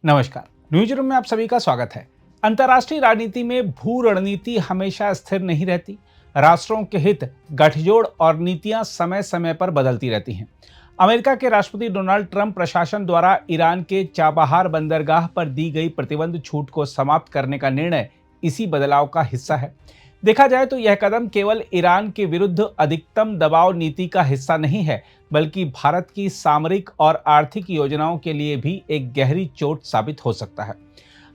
नमस्कार। News room में आप सभी का स्वागत है। अंतर्राष्ट्रीय राजनीति में भू रणनीति हमेशा स्थिर नहीं रहती। राष्ट्रों के हित, गठजोड़ और नीतियां समय समय पर बदलती रहती हैं। अमेरिका के राष्ट्रपति डोनाल्ड ट्रंप प्रशासन द्वारा ईरान के चाबहार बंदरगाह पर दी गई प्रतिबंध छूट को समाप्त करने का निर्णय इसी बदलाव का हिस्सा है। देखा जाए तो यह कदम केवल ईरान के विरुद्ध अधिकतम दबाव नीति का हिस्सा नहीं है, बल्कि भारत की सामरिक और आर्थिक योजनाओं के लिए भी एक गहरी चोट साबित हो सकता है।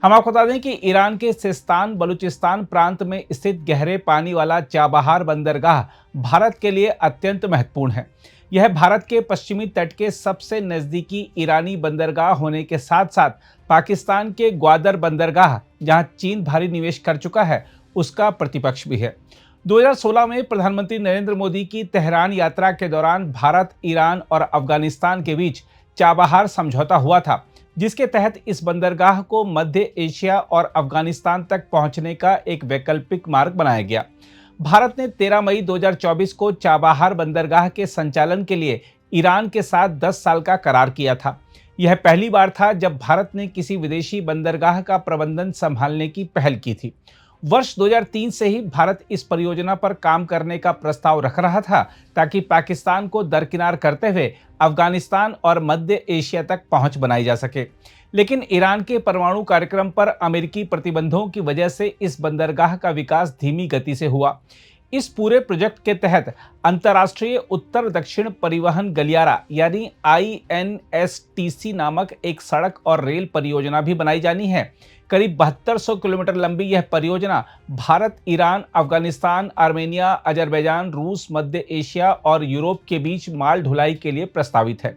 हम आपको बता दें कि ईरान के सिस्तान बलूचिस्तान प्रांत में स्थित गहरे पानी वाला चाबहार बंदरगाह भारत के लिए अत्यंत महत्वपूर्ण है। यह भारत के पश्चिमी तट के सबसे नजदीकी ईरानी बंदरगाह होने के साथ साथ पाकिस्तान के ग्वादर बंदरगाह, जहां चीन भारी निवेश कर चुका है, उसका प्रतिपक्ष भी है। 2016 में प्रधानमंत्री नरेंद्र मोदी की तेहरान यात्रा के दौरान भारत, ईरान और अफगानिस्तान के बीच चाबहार समझौता हुआ था, जिसके तहत इस बंदरगाह को मध्य एशिया और अफगानिस्तान तक पहुंचने का एक वैकल्पिक मार्ग बनाया गया। भारत ने 13 मई 2024 को चाबहार बंदरगाह के संचालन के लिए ईरान के साथ 10 साल का करार किया था। यह पहली बार था जब भारत ने किसी विदेशी बंदरगाह का प्रबंधन संभालने की पहल की थी। वर्ष 2003 से ही भारत इस परियोजना पर काम करने का प्रस्ताव रख रहा था, ताकि पाकिस्तान को दरकिनार करते हुए अफगानिस्तान और मध्य एशिया तक पहुंच बनाई जा सके। लेकिन ईरान के परमाणु कार्यक्रम पर अमेरिकी प्रतिबंधों की वजह से इस बंदरगाह का विकास धीमी गति से हुआ। इस पूरे प्रोजेक्ट के तहत अंतर्राष्ट्रीय उत्तर दक्षिण परिवहन गलियारा यानी INSTC नामक एक सड़क और रेल परियोजना भी बनाई जानी है। करीब 7200 किलोमीटर लंबी यह परियोजना Bharat, Iran, Afghanistan, Armenia, Azerbaijan, रूस, मध्य एशिया और यूरोप के बीच माल ढुलाई के लिए प्रस्तावित है।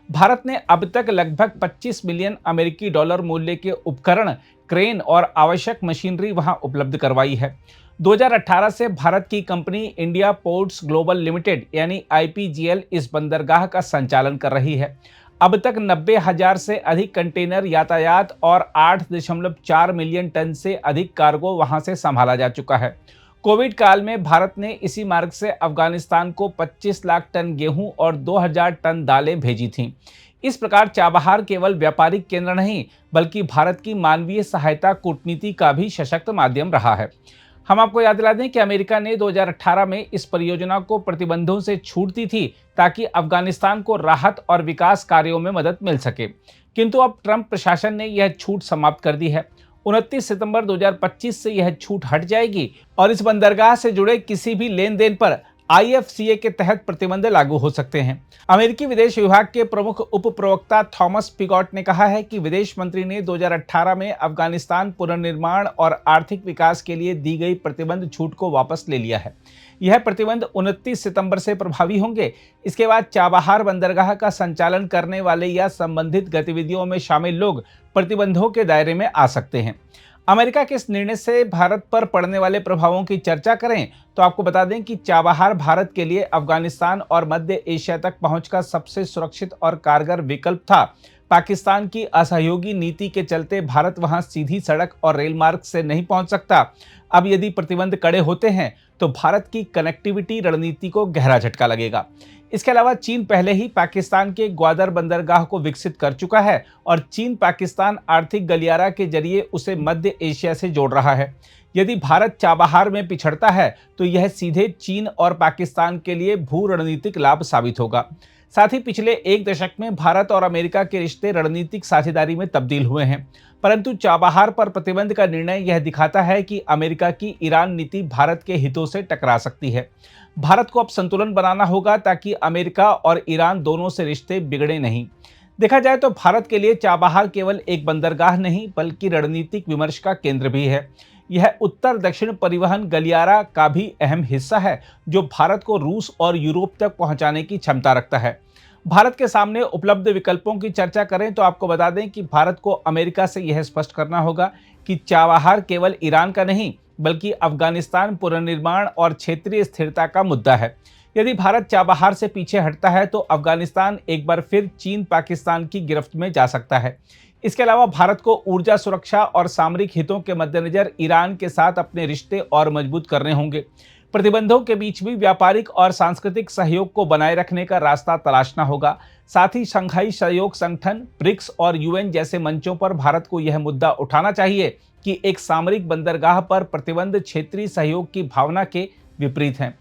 भारत ने अब तक लगभग 25 मिलियन अमेरिकी डॉलर मूल्य के उपकरण, क्रेन और आवश्यक मशीनरी वहां उपलब्ध करवाई है। 2018 से भारत की company India ports global limited यानी IPGL इस बंदरगाह का संचालन कर रही है। अब तक 90,000 से अधिक कंटेनर यातायात और 8.4 मिलियन टन से अधिक कार्गो वहां से संभाला जा चुका है। कोविड काल में भारत ने इसी मार्ग से अफगानिस्तान को 25 लाख टन गेहूं और 2000 टन दालें भेजी थीं। इस प्रकार चाबहार केवल व्यापारिक केंद्र नहीं, बल्कि भारत की मानवीय सहायता कूटनीति का भी सशक्त माध्यम रहा है। हम आपको याद दिला दें कि अमेरिका ने 2018 में इस परियोजना को प्रतिबंधों से छूट दी थी, ताकि अफगानिस्तान को राहत और विकास कार्यों में मदद मिल सके। किंतु अब ट्रंप प्रशासन ने यह छूट समाप्त कर दी है। 29 सितंबर 2025 से यह छूट हट जाएगी और इस बंदरगाह से जुड़े किसी भी लेन देन पर IFCA के तहत प्रतिबंध लागू हो सकते हैं। अमेरिकी विदेश विभाग के प्रमुख उप प्रवक्ता थॉमस पिगॉट ने कहा है कि विदेश मंत्री ने 2018 में अफगानिस्तान पुनर्निर्माण और आर्थिक विकास के लिए दी गई प्रतिबंध छूट को वापस ले लिया है। यह प्रतिबंध 29 सितंबर से प्रभावी होंगे। इसके बाद चाबहार बंदरगाह का संचालन करने वाले या संबंधित गतिविधियों में शामिल लोग प्रतिबंधों के दायरे में आ सकते हैं। अमेरिका के इस निर्णय से भारत पर पड़ने वाले प्रभावों की चर्चा करें तो आपको बता दें कि चाबहार भारत के लिए अफगानिस्तान और मध्य एशिया तक पहुंच का सबसे सुरक्षित और कारगर विकल्प था। पाकिस्तान की असहयोगी नीति के चलते भारत वहां सीधी सड़क और रेल मार्ग से नहीं पहुंच सकता। अब यदि प्रतिबंध कड़े होते हैं तो भारत की कनेक्टिविटी रणनीति को गहरा झटका लगेगा। इसके अलावा चीन पहले ही पाकिस्तान के ग्वादर बंदरगाह को विकसित कर चुका है और चीन पाकिस्तान आर्थिक गलियारा के जरिए उसे मध्य एशिया से जोड़ रहा है। यदि भारत चाबहार में पिछड़ता है तो यह सीधे चीन और पाकिस्तान के लिए भू रणनीतिक लाभ साबित होगा। साथ ही पिछले एक दशक में भारत और अमेरिका के रिश्ते रणनीतिक साझेदारी में तब्दील हुए हैं, परंतु चाबहार पर प्रतिबंध का निर्णय यह दिखाता है कि अमेरिका की ईरान नीति भारत के हितों से टकरा सकती है। भारत को अब संतुलन बनाना होगा ताकि अमेरिका और ईरान दोनों से रिश्ते बिगड़े नहीं। देखा जाए तो भारत के लिए चाबहार केवल एक बंदरगाह नहीं, बल्कि रणनीतिक विमर्श का केंद्र भी है। यह उत्तर दक्षिण परिवहन गलियारा का भी अहम हिस्सा है, जो भारत को रूस और यूरोप तक पहुंचाने की क्षमता रखता है। भारत के सामने उपलब्ध विकल्पों की चर्चा करें तो आपको बता दें कि भारत को अमेरिका से यह स्पष्ट करना होगा कि चाबहार केवल ईरान का नहीं, बल्कि अफगानिस्तान पुनर्निर्माण और क्षेत्रीय स्थिरता का मुद्दा है। यदि भारत चाबहार से पीछे हटता है तो अफगानिस्तान एक बार फिर चीन पाकिस्तान की गिरफ्त में जा सकता है। इसके अलावा भारत को ऊर्जा सुरक्षा और सामरिक हितों के मद्देनजर ईरान के साथ अपने रिश्ते और मजबूत करने होंगे। प्रतिबंधों के बीच भी व्यापारिक और सांस्कृतिक सहयोग को बनाए रखने का रास्ता तलाशना होगा। साथ ही शंघाई सहयोग संगठन, ब्रिक्स और यूएन जैसे मंचों पर भारत को यह मुद्दा उठाना चाहिए कि एक सामरिक बंदरगाह पर प्रतिबंध क्षेत्रीय सहयोग की भावना के विपरीत हैं।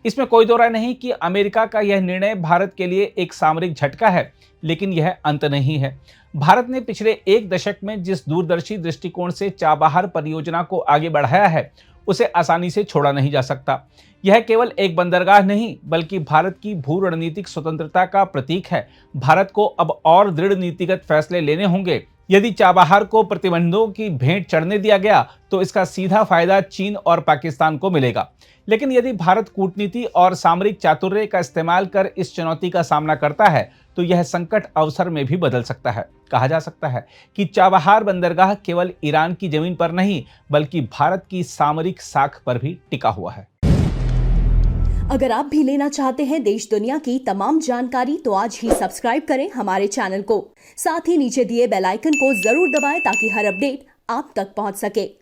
इसमें कोई दो राय नहीं कि अमेरिका का यह निर्णय भारत के लिए एक सामरिक झटका है, लेकिन यह अंत नहीं है। भारत ने पिछले एक दशक में जिस दूरदर्शी दृष्टिकोण से चाबहार परियोजना को आगे बढ़ाया है, उसे आसानी से छोड़ा नहीं जा सकता। यह केवल एक बंदरगाह नहीं, बल्कि भारत की भू रणनीतिक स्वतंत्रता का प्रतीक है। भारत को अब और दृढ़ नीतिगत फैसले लेने होंगे। यदि चाबहार को प्रतिबंधों की भेंट चढ़ने दिया गया तो इसका सीधा फायदा चीन और पाकिस्तान को मिलेगा। लेकिन यदि भारत कूटनीति और सामरिक चातुर्य का इस्तेमाल कर इस चुनौती का सामना करता है तो यह संकट अवसर में भी बदल सकता है। कहा जा सकता है कि चाबहार बंदरगाह केवल ईरान की जमीन पर नहीं, बल्कि भारत की सामरिक साख पर भी टिका हुआ है। अगर आप भी लेना चाहते हैं देश दुनिया की तमाम जानकारी तो आज ही सब्सक्राइब करें हमारे चैनल को। साथ ही नीचे दिए बेल आइकन को जरूर दबाएं ताकि हर अपडेट आप तक पहुंच सके।